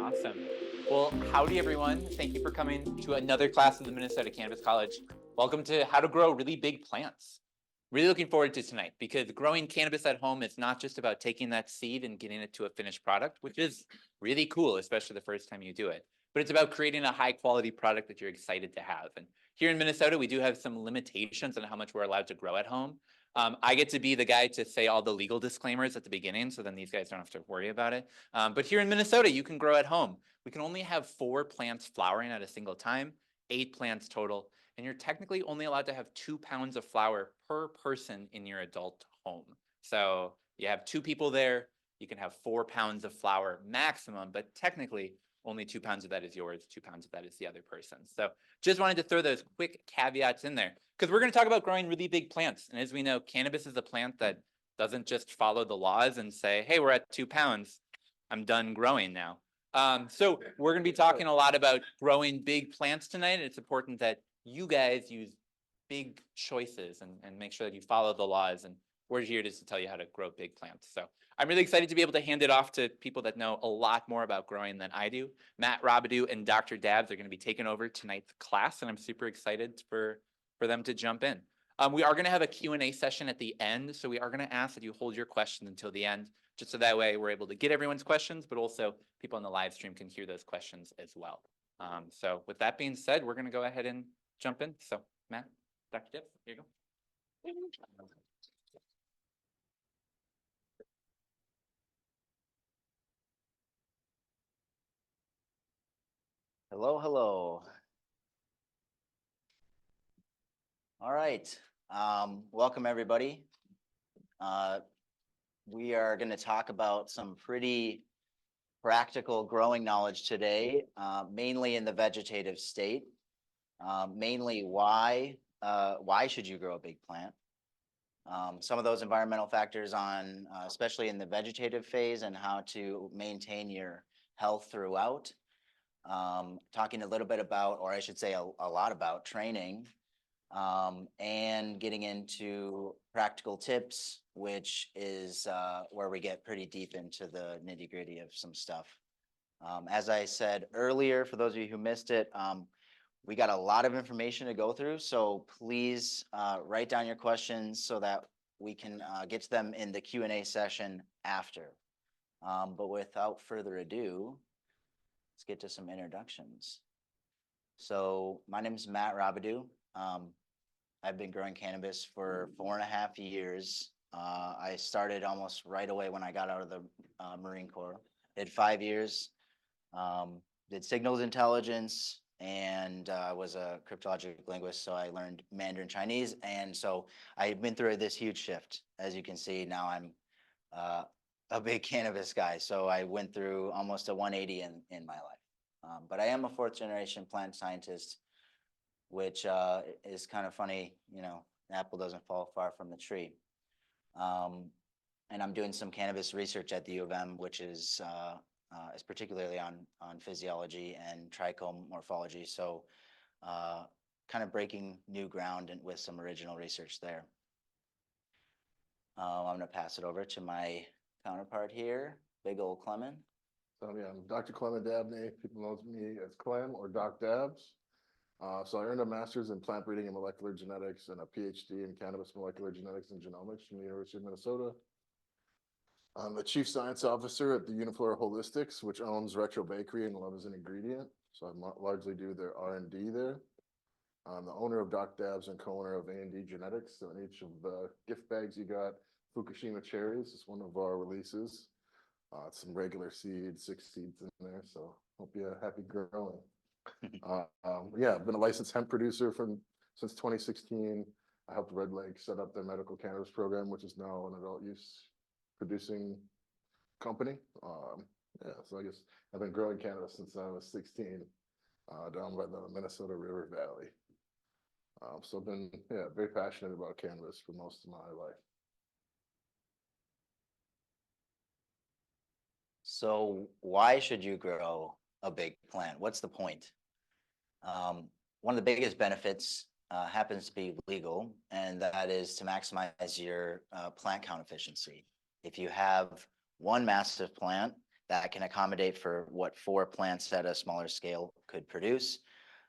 Awesome. Well, howdy everyone. Thank you for coming to another class of the Minnesota Cannabis College. Welcome to How to Grow Really Big Plants. Really looking forward to tonight because growing cannabis at home is not just about taking that seed and getting it to a finished product, which is really cool, especially the first time you do it. But it's about creating a high quality product that you're excited to have. And here in Minnesota, we do have some limitations on how much we're allowed to grow at home. I get to be the guy to say all the legal disclaimers at the beginning, so then these guys don't have to worry about it. But here in Minnesota, you can grow at home. We can only have 4 plants flowering at a single time, 8 plants total, and you're technically only allowed to have 2 pounds of flower per person in your adult home. So you have 2 people there, you can have 4 pounds of flower maximum, but technically only 2 pounds of that is yours, 2 pounds of that is the other person's. So just wanted to throw those quick caveats in there because we're going to talk about growing really big plants. And as we know, cannabis is a plant that doesn't just follow the laws and say, hey, we're at 2 pounds, I'm done growing now. So we're going to be talking a lot about growing big plants tonight. And it's important that you guys use big choices and make sure that you follow the laws. And we're here just to tell you how to grow big plants. So I'm really excited to be able to hand it off to people that know a lot more about growing than I do. Matt, Robidou, and Dr. Dabbs are going to be taking over tonight's class, and I'm super excited for them to jump in. We are going to have a Q&A session at the end, so we are going to ask that you hold your questions until the end, just so that way we're able to get everyone's questions, but also people on the live stream can hear those questions as well. So with that being said, we're going to go ahead and jump in. So Matt, Dr. Dabbs, here you go. Hello, hello. All right. Welcome, everybody. We are going to talk about some pretty practical growing knowledge today, mainly in the vegetative state. Mainly why should you grow a big plant? Some of those environmental factors on, especially in the vegetative phase, and how to maintain your health throughout. Talking a little bit about, or I should say a lot about training, and getting into practical tips, which is where we get pretty deep into the nitty-gritty of some stuff. As I said earlier, for those of you who missed it, we got a lot of information to go through, so please write down your questions so that we can get to them in the Q&A session after. But without further ado, let's get to some introductions. So my name is Matt Robidou. I've been growing cannabis for 4.5 years. I started almost right away when I got out of the Marine Corps. Did 5 years, did signals intelligence, and I was a cryptologic linguist, so I learned Mandarin Chinese. And so I've been through this huge shift. As you can see, now I'm a big cannabis guy. So I went through almost a 180 in my life. But I am a 4th generation plant scientist, which is kind of funny, you know, an apple doesn't fall far from the tree. And I'm doing some cannabis research at the U of M, which is particularly on physiology and trichome morphology. So kind of breaking new ground with some original research there. I'm going to pass it over to my counterpart here, big old Clement. So yeah, I'm Dr. Clement Dabney. People know me as Clem or Doc Dabs. So I earned a master's in plant breeding and molecular genetics and a PhD in cannabis molecular genetics and genomics from the University of Minnesota. I'm the chief science officer at the Uniflora Holistics, which owns Retro Bakery and Love is an Ingredient. So I largely do their R&D there. I'm the owner of Doc Dabs and co-owner of A&D Genetics. So in each of the gift bags you got Fukushima cherries. It's one of our releases. Some regular seeds, 6 seeds in there. So hope you're happy growing. Yeah, I've been a licensed hemp producer since 2016. I helped Red Lake set up their medical cannabis program, which is now an adult use producing company. Yeah, so I guess I've been growing cannabis since I was 16, down by the Minnesota River Valley. So I've been very passionate about cannabis for most of my life. So why should you grow a big plant? What's the point? One of the biggest benefits happens to be legal, and that is to maximize your plant count efficiency. If you have one massive plant, that can accommodate for what 4 plants at a smaller scale could produce.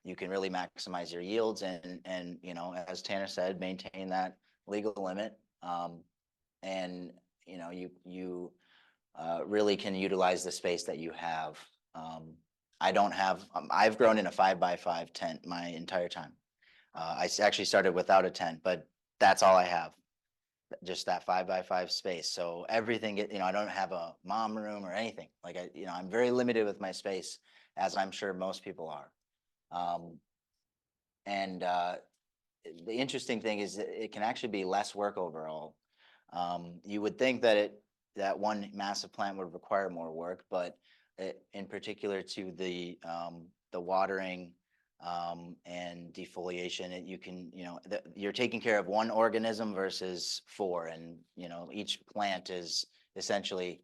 You can really maximize your yields and you know, as Tanner said, maintain that legal limit. And you know, you really can utilize the space that you have. I don't have, I've grown in a 5x5 tent my entire time. Actually started without a tent, but that's all I have. Just that 5x5 space. So everything, you know, I don't have a mom room or anything. Like you know, I'm very limited with my space, as I'm sure most people are. And the interesting thing is that it can actually be less work overall. You would think that that one massive plant would require more work, but in particular to the watering and defoliation, you can, you know, you're taking care of one organism versus 4, and you know, each plant is essentially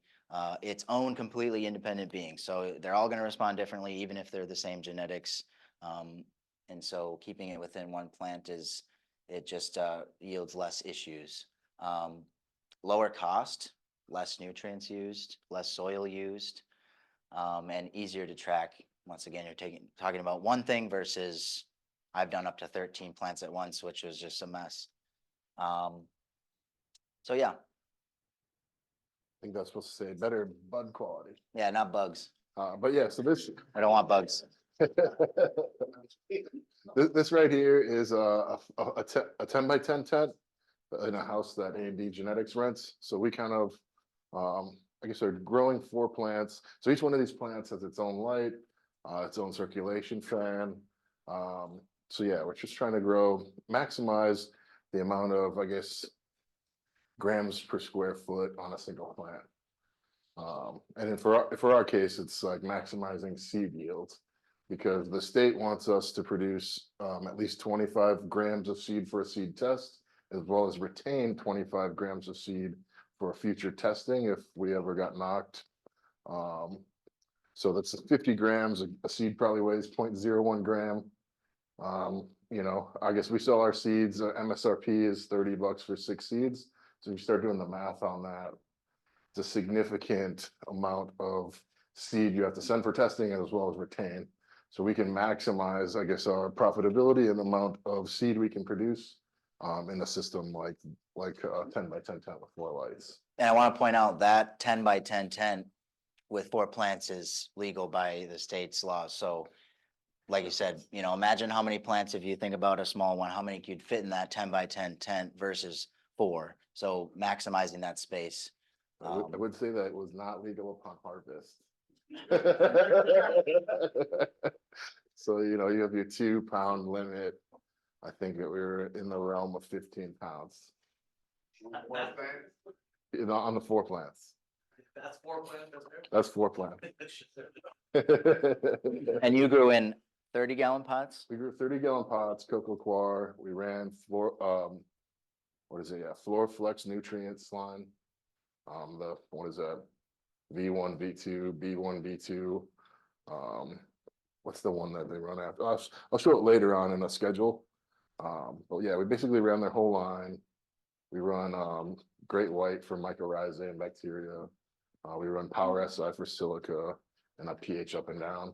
its own completely independent being. So they're all going to respond differently, even if they're the same genetics. And so keeping it within one plant it just yields less issues. Lower cost, less nutrients used, less soil used, and easier to track. Once again, you're talking about one thing versus I've done up to 13 plants at once, which was just a mess. So yeah. I think that's supposed to say better bud quality. Yeah, not bugs. But yeah, so this. I don't want bugs. This right here is a 10x10 tent in a house that A&D Genetics rents. So we kind of, I guess, are growing 4 plants. So each one of these plants has its own light, its own circulation fan. So yeah, we're just trying to maximize the amount of, I guess, grams per square foot on a single plant. And then for our case, it's like maximizing seed yields, because the state wants us to produce at least 25 grams of seed for a seed test, as well as retain 25 grams of seed for future testing if we ever got knocked. So that's 50 grams. A seed probably weighs 0.01 gram. You know, I guess we sell our seeds. MSRP is $30 for 6 seeds. So you start doing the math on that. It's a significant amount of seed you have to send for testing as well as retain. So we can maximize, I guess, our profitability and the amount of seed we can produce in a system like 10x10 tent with 4 lights. And I want to point out that 10x10 tent with 4 plants is legal by the state's laws. So like you said, you know, imagine how many plants, if you think about a small one, how many could fit in that 10x10 tent versus 4. So maximizing that space. I would say that it was not legal upon harvest. So, you know, you have your 2-pound limit. I think that we were in the realm of 15 pounds. You know, on the 4 plants. That's 4 plants. That's 4 plants. And you grew in 30-gallon pots? We grew 30-gallon pots, coco coir. We ran what is it? Yeah, Floor Flex nutrients line. What is that? V1, V2, B1, B2. What's the one that they run after? I'll show it later on in a schedule. But yeah, we basically ran their whole line. We run Great White for mycorrhizae and bacteria. We run Power SI for silica and a pH up and down.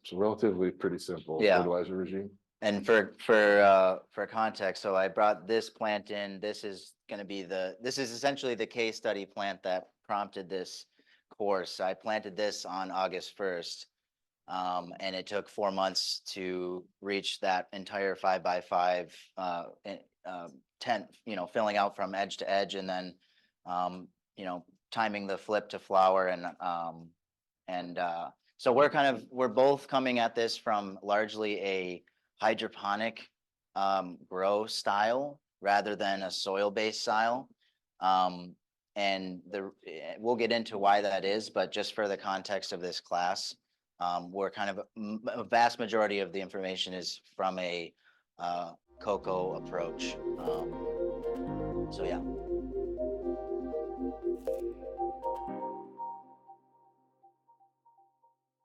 So relatively pretty simple fertilizer regime. And for context, so I brought this plant in. This is going to be this is essentially the case study plant that prompted this course. I planted this on August 1st, and it took 4 months to reach that entire 5x5 tent, you know, filling out from edge to edge, and then, you know, timing the flip to flower, and so we're both coming at this from largely a hydroponic grow style rather than a soil-based style. And we'll get into why that is, but just for the context of this class, we're kind of a vast majority of the information is from a cocoa approach. So yeah.